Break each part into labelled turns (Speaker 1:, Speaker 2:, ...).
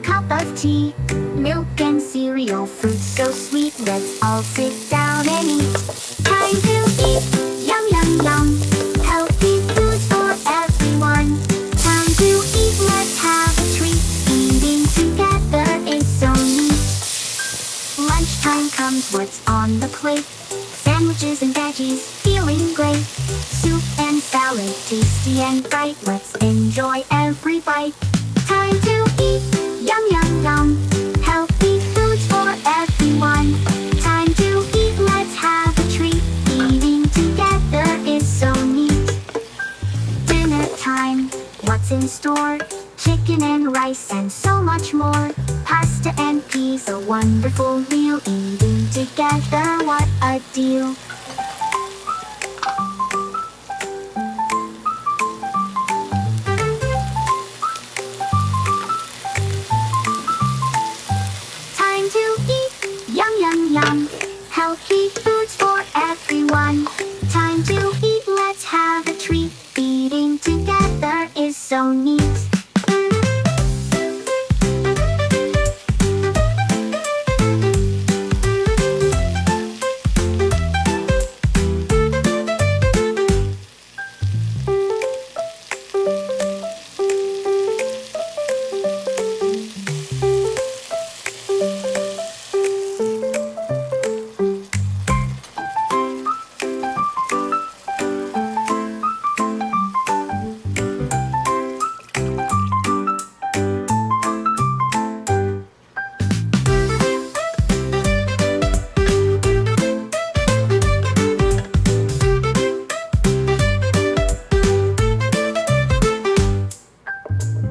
Speaker 1: cup of tea. Milk and cereal, fruit so sweet. Let's all sit down and eat. Time to eat, yum yum yum. Healthy foods for everyone. Time to eat, let's have a treat. Eating together is so neat. Lunchtime comes, what's on the plate? Sandwiches and veggies, feeling great. Soup and salad, tasty and bright. Let's enjoy every bite. Time to eat, yum yum yum. Healthy foods for everyone. Time to eat, let's have a treat. Eating together is so neat. Dinner time, what's in store? Chicken and rice and so much more. Pasta and peas, a wonderful meal. Eating together, what a deal. Time to eat, yum yum yum. Healthy foods for everyone. Time to eat, let's have a treat. Eating together is so neat.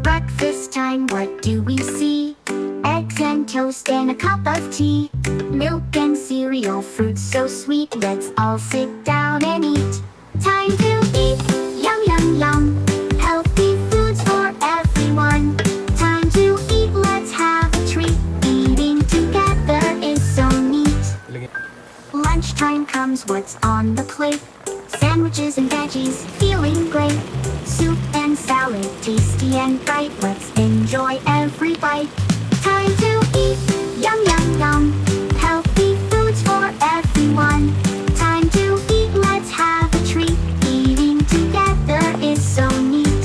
Speaker 1: Breakfast time, what do we see? Eggs and toast and a cup of tea. Milk and cereal, fruit so sweet. Let's all sit down and eat. Time to eat, yum yum yum. Healthy foods for everyone. Time to eat, let's have a treat. Eating together is so neat. Lunchtime comes, what's on the plate? Sandwiches and veggies, feeling great. Soup and salad, tasty and bright. Let's enjoy every bite. Time to eat, yum yum yum. Healthy foods for everyone. Time to eat, let's have a treat. Eating together is so neat.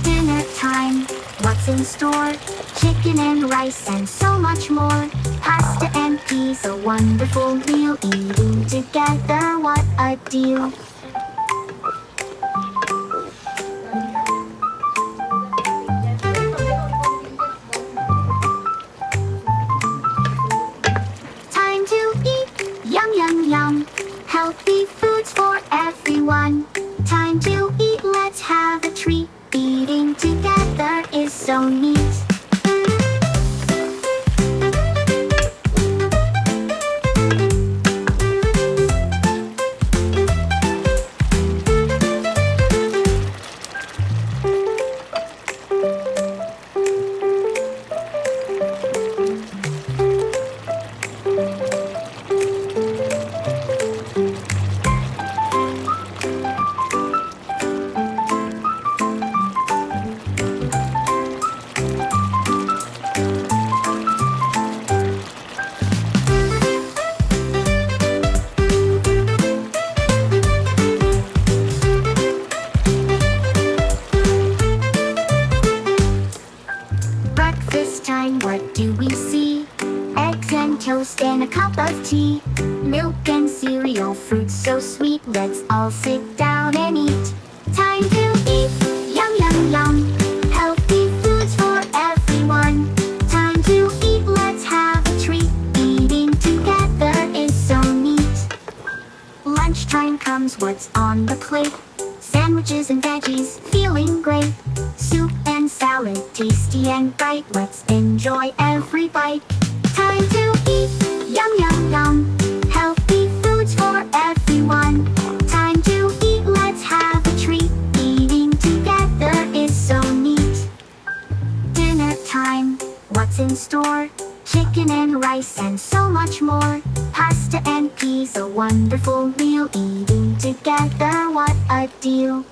Speaker 1: Dinner time, what's in store? Chicken and rice and so much more. Pasta and peas, a wonderful meal. Eating together, what a deal. Time to eat, yum yum yum. Healthy foods for everyone. Time to eat, let's have a treat. Eating together is so neat. Breakfast time, what do we see? Eggs and toast and a cup of tea. Milk and cereal, fruit so sweet. Let's all sit down and eat. Time to eat, yum yum yum. Healthy foods for everyone. Time to eat, let's have a treat. Eating together is so neat. Lunchtime comes, what's on the plate? Sandwiches and veggies, feeling great. Soup and salad, tasty and bright. Let's enjoy every bite. Time to eat, yum yum yum. Healthy foods for everyone. Time to eat, let's have a treat. Eating together is so neat. Dinner time, what's in store? Chicken and rice and so much more. Pasta and peas, a wonderful meal. Eating together, what a deal.